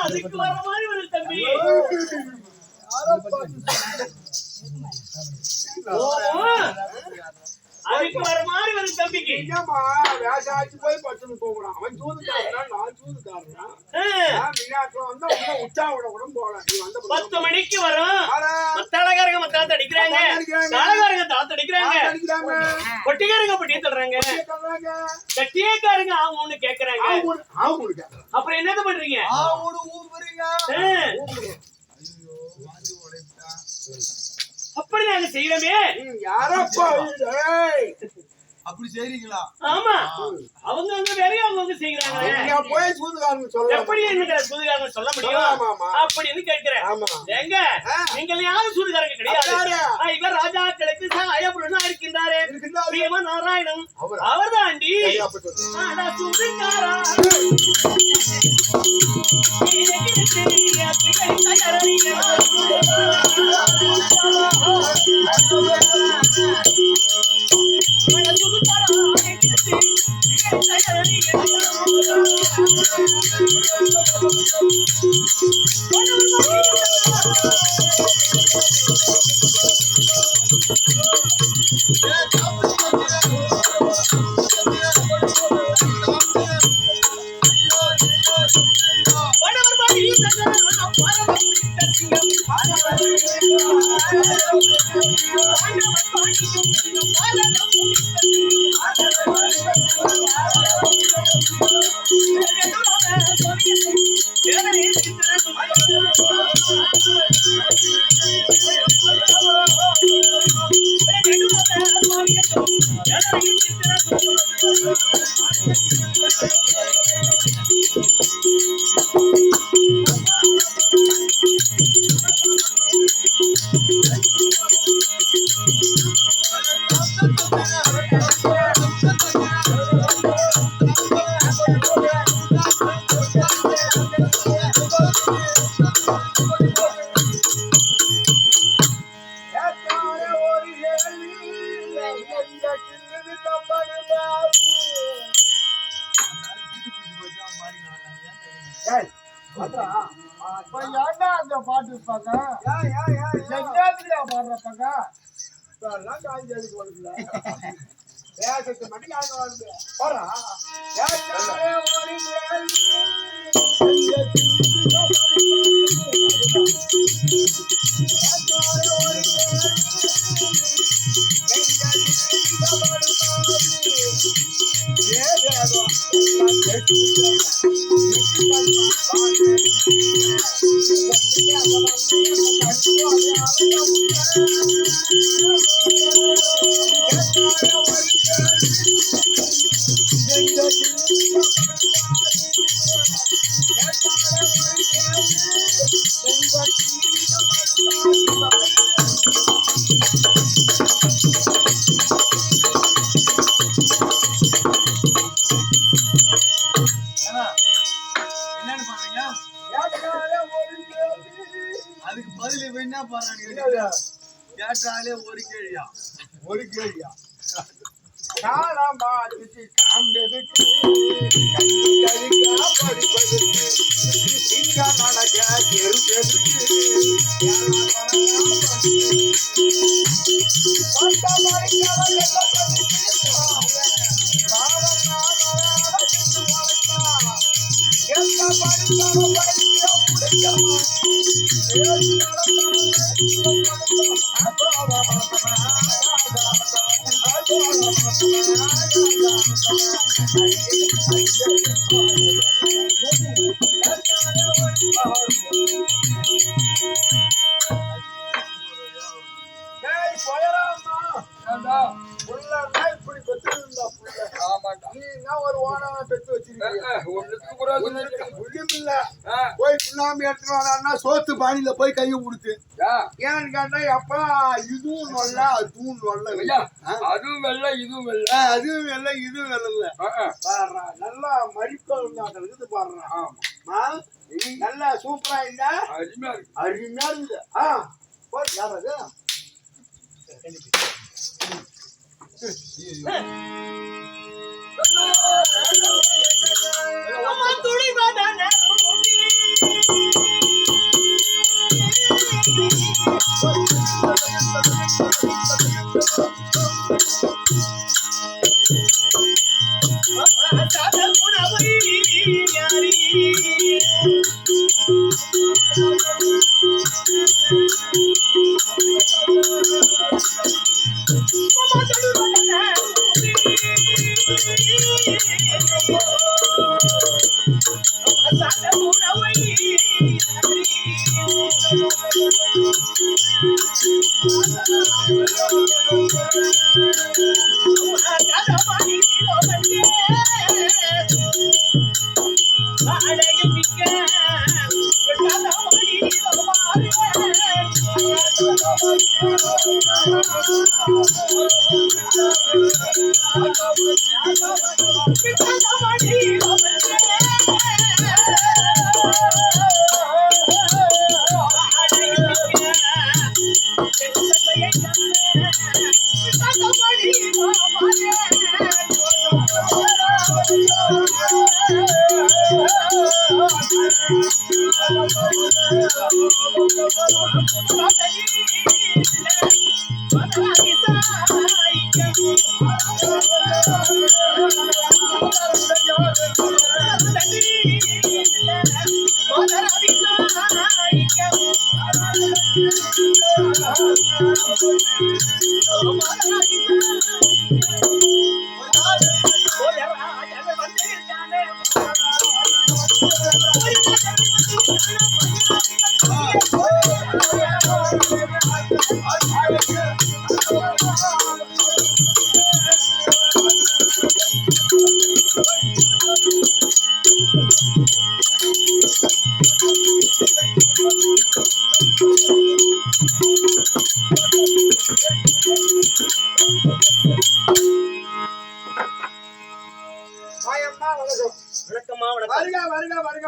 அதுக்கு வர மாதிரி ஒரு தம்பி அதுக்கு வர மாதிரி ஒரு தம்பிக்கு வேசாச்சு போய் பட்டுன்னு போகிறான். அவன் சூதுக்காரனா நான் சூதுக்காரனா? மீனாட்சி வந்தா இன்னும் உச்சாவோட கூட போகலாம். நீ வந்து 10 மணிக்கு வரும். மத்தாளக்காரங்க மத்தாளத்தை அடிக்கிறாங்க, தாளக்காரங்க தாளத்தை அடிக்கிறாங்க, பொட்டிக்காரங்க பொட்டியை தள்ளுறாங்க, கட்டியக்காரங்க ஆகும்னு கேக்குறாங்க. அப்புறம் என்னது பண்றீங்க? அப்படி நாங்க செய்யறோமே. அப்படி செய்றீங்களா? ஆமா, அவங்க வந்து வேலையை அவங்க செய்யறாங்க. எப்படி என்ன சூதுகாரங்க சொல்ல முடியும் அப்படின்னு கேட்கிறேன். எங்க நீங்கள் யாரும் சூதுகாரங்க கிடையாது. இவர் ராஜாக்களுக்கு சாயபுரனா இருக்கின்றாரே பீம நாராயணன், அவர் தாண்டி சூதுகாரா பாட்டு பாடுறப்பாங்க வேசத்து மட்டும் யாருங்க வருது போறா அதுக்கு பதில் என்ன பாருங்க கேட்டாலே ஒரு கேள்வியா காலமா காம்பெதுக்கு கழிக்கா படிப்பதற்கு இங்க நடக்க தெருப்பெதுக்கு ஒரு ஓனான பெற்று வச்சிருக்கீங்க போய் சுண்ணாம்பு எடுத்துட்டு வரான்னா சோத்து பானியில போய் கையை கொடுத்து ஏன்னு கேட்டா அப்பா இதுவும் நல்ல அதுவும் நல்ல அதுவும் வெள்ள இதுவும் வெள்ள அதுவும் வெள்ள இதுவும் வெள்ள பாடுறா நல்லா மடிக்கல் இருக்குது பாடுறான் நல்லா சூப்பரா இருந்தா அருமையா இருக்குது போய் யாராவது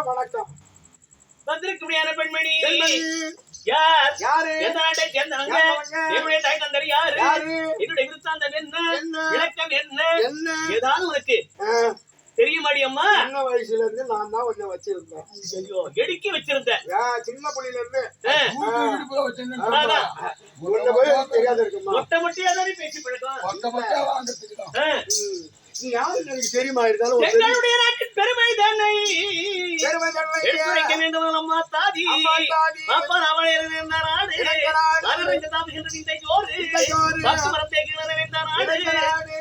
வணக்கம். வந்திருக்கக்கூடிய பெண்மணி யார்? யாரு? எந்த நாட்டை சேர்ந்தவங்க? என்னுடைய தாய் தந்தை யாரு? என்னுடைய விருத்தாந்தம் என்ன? விளக்கம் என்ன? ஏதாவது உனக்கு தெரியுமாடி அம்மா? சின்ன வயசுல இருந்து நான் தான் கொஞ்சம் வச்சிருந்தேன். ஐயோ, எடுக்கி வச்சிருந்தேன். சின்ன புள்ளில இருந்து தெரியாத இருக்குமா? மொட்டை மொட்டையா தானே பேசி பழக்கம். நீ யாரு எனக்கு தெரியுமா? இருந்தாலும் எங்களுடைய நாட்டின் பெருமை தானே எடுத்துரைக்க வேண்டும் அம்மா தாதி. அப்பா அவளை இருந்த நாடு இந்த ஜோறு பத்து மரத்தை கிணற நாடு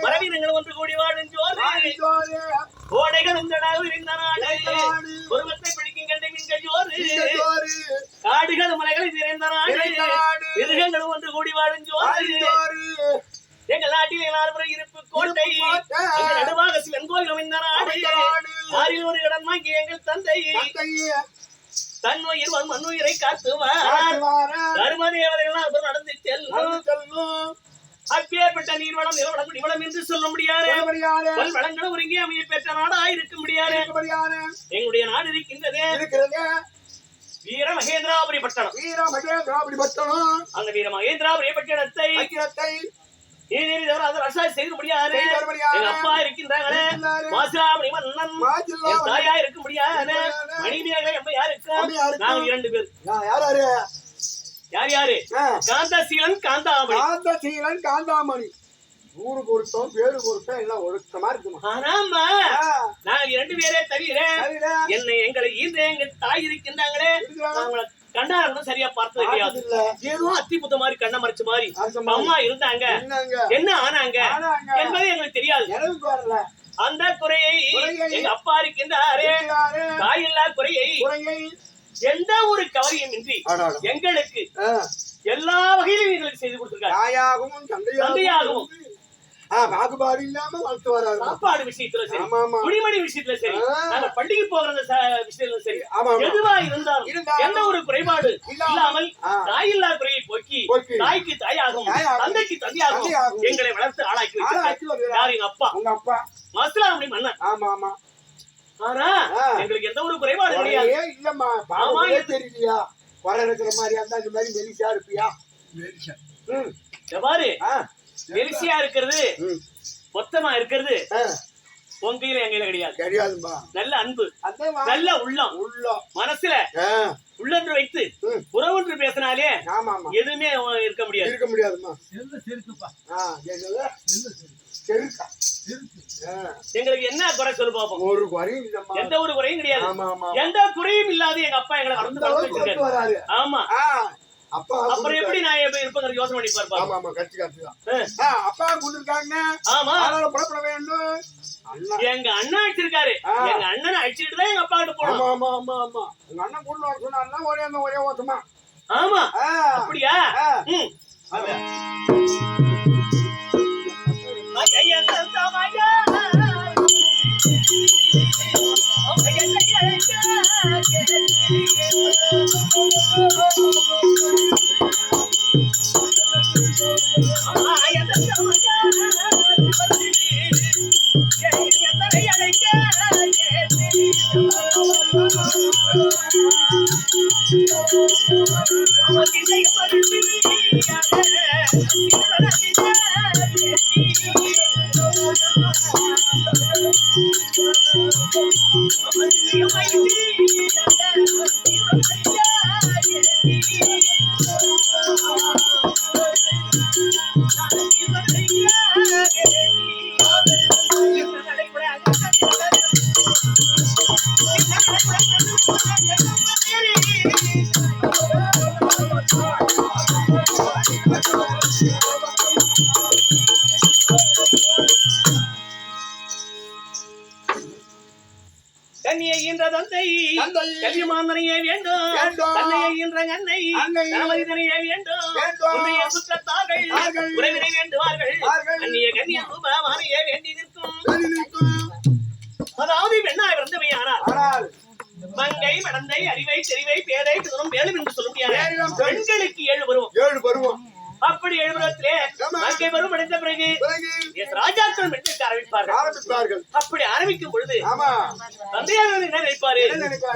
மரவீரங்கள் ஒன்று கூடி வாழும் ஜோறு கோடைகள் இந்த இருந்த நாடு ஒருவத்தை பிடிக்கும் கண்டு மின்கள் ஜோறு காடுகள் மலைகளை நிறைந்த நாடு மிருகங்கள் ஒன்று கூடி வாழும் ஜோறு எங்கள் நாட்டில் எல்லாரும் இருப்பு கோட்டை நடுவாக சிவன் கோயில் அமைந்த நாடு ஆறில் ஒரு இடம் வாங்கி எங்கள் தந்தை தன்னுயிர் மண்ணுயிரை காத்துவார் தர்மதேவதைகள் நடந்து செல்லும் அப்பேற்பட்ட நீர்வளம் நிலவளம் குடிவளம் என்று சொல்ல முடியாது வளங்களும் ஒருங்கி அமைய பெற்ற நாடா இருக்க முடியாது எங்களுடைய நாடு இருக்கின்றது வீர மகேந்திராபுரி பட்டணம். அந்த வீர மகேந்திராபுரி பட்டணத்தை செய்து முடியாது. எங்க அப்பா இருக்கின்றாங்களே மாசிலாமணி மன்னன், என் தாயா இருக்க முடியாது. மணிமேகலை அம்மையா இருக்கா. நாங்க 2 பேர். யார் யாரு? காந்தசீலன் காந்தாமணி. ஊரு பொருத்தம் பேரு பொருத்தம் எல்லாம் ஒழுக்கமா இருக்குமா? ஆனாமா நாங்க 2 பேரே தவிர எங்களை ஈர்ந்த எங்க தாய் இருக்கின்றாங்களே, அவங்கள கண்டாரம் சரியா பார்த்தது கிடையாது. ஏதோ அத்தி புத்த மாதிரி கண்ண மறைச்ச மாதிரி அம்மா இருந்தாங்க. என்ன ஆனாங்க என்பது எங்களுக்கு தெரியாது. அந்த குறையை எங்க அப்பா இருக்கின்றாரே, தாயில்லா குறையை எந்த ஒரு கவலையும் இன்றி எங்களுக்கு எல்லா வகையிலும் எங்களுக்கு செய்து கொடுத்திருக்காங்க. தாயாகவும் தந்தையாகவும் பாகுபாடு இல்லாம வளர்த்து வராரு. சாப்பாடு விஷயத்துல சரி, துணிமணி விஷயத்துல சரி, நாங்க பண்டிகை போகிற விஷயத்துல சரி, எதுவா இருந்தாலும் எந்த ஒரு குறைபாடு இல்லாமல் தாயில்லா குறையை போக்கி தாய்க்கு தாயாகவும் தந்தைக்கு தந்தையாகவும் எங்களை வளர்த்து ஆளாக்கி வைக்கிறார். யார்? எங்க அப்பா. உங்க அப்பா மாசிலாமணி மன்னன். ஆமா. ஆனா எங்களுக்கு எந்த ஒரு குறைபாடு கிடையாது. இல்லம்மா, பாவமா தெரியலையா? வர இருக்கிற மாதிரியா இருந்தா இந்த மாதிரி மெலிசா இருப்பியா? பாரு, மெலிசியா இருக்கிறது மொத்தமா இருக்கிறது உங்க கையில எங்க கையில கிடையாதும்பா. நல்ல அன்பு, நல்ல உள்ளம், மனசுல உள்ளன்று வைத்து உறவொன்று பேசினாலே எதுவுமே இருக்க முடியாதுமா. எங்களுக்கு என்ன குறை சொல்லு பாப்போம்? ஒரு குறையும் இல்லம்மா. எந்த ஒரு குறையும் கிடையாது. எந்த குறையும் இல்லாத எங்க அப்பா எங்களை வளர்ந்து வச்சிருக்காரு. ஆமா. அப்புறம் எப்படி நான் இருப்பேன் யோசனை பண்ணி பாருப்பா. அப்பா கொடுத்திருக்காங்க. ஆமா, புறப்பட வேண்டும். எங்க அண்ணன் அடிச்சிருக்காரு. எங்க அண்ணனை அடிச்சுட்டு தான் எங்க அப்பா கிட்ட போனோம். ஆமா. எங்க அண்ணன் கொண்டு வர சொன்னா ஒரே ஓட்டமா. ஆமா, அப்படியா? தன்னையை ஈன்ற தந்தை கல்விமாந்தனையே வேண்டும், தன்னையை ஈன்ற அன்னை தனமதிதனையே வேண்டும், உன்னைய சுற்றத்தார்கள் உறவினை வேண்டுவார்கள், அந்நிய கன்னிய ரூபமானையே வேண்டி நிற்கும். அதாவது பெண்ணாய் பிறந்தவையானால் மங்கை மடந்தை அறிவை தெரிவை பேரை தூரம் வேலும் என்று சொல்ல முடியாது. பெண்களுக்கு 7 பருவம். அப்படி 7 பருவத்திலே மங்கை பருவம் அடைந்த பிறகு ராஜாக்கள் பெண்களுக்கு ஆரம்பிப்பார்கள். அப்படி ஆரம்பிக்கும் பொழுது தந்தையாக என்ன நினைப்பாரு?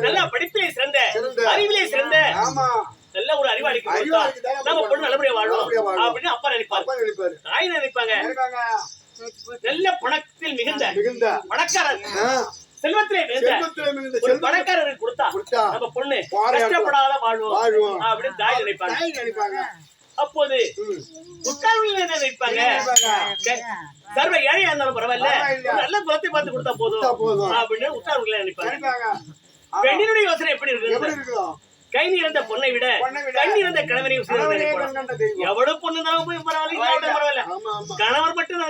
நல்ல படிப்பிலே சிறந்த, அறிவிலே சிறந்த, நல்ல ஒரு அறிவாளிக்கு நம்ம பொண்ணு நல்லபடியா வாழும் அப்படின்னு அப்பா நினைப்பாரு. தாய் நினைப்பாங்க நல்ல பணத்தில் மிகுந்த பணக்காரர், செல்வத்திலே மிகுந்த ஒரு பணக்காரருக்கு கொடுத்தா நம்ம பொண்ணு கஷ்டப்படாத வாழுவோம் அப்படின்னு தாய் நினைப்பாங்க. அப்போது உட்கார்வில் என்ன நினைப்பாங்க? சர்வ ஏழையா இருந்தாலும் பரவாயில்ல, நல்ல குலத்தை பார்த்து கொடுத்தா போதும் அப்படின்னு உட்கார்வில் நினைப்பாங்க. பெண்ணினுடைய யோசனை எப்படி இருக்கு? கை நிறந்த பொண்ணை விட கண் நிறந்த கணவனை எவ்வளவு பொண்ணு பரவாயில்ல, கணவர் மட்டும்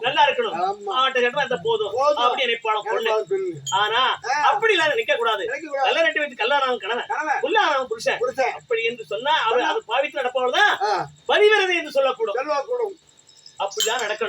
நல்லா இருக்கணும் அந்த போதும் அப்படி நினைப்பான பொண்ணு. ஆனா அப்படி இல்லாத நிக்க கூடாது. நல்ல நட்டு வைத்து கல்லான கணவன் உள்ளான புருஷன் அப்படி என்று சொன்னா அவர் அது பாவித்து நடப்பவர்தான் பதிவிரதை என்று சொல்லக்கூடும். அப்படிதான் நடக்கணும்.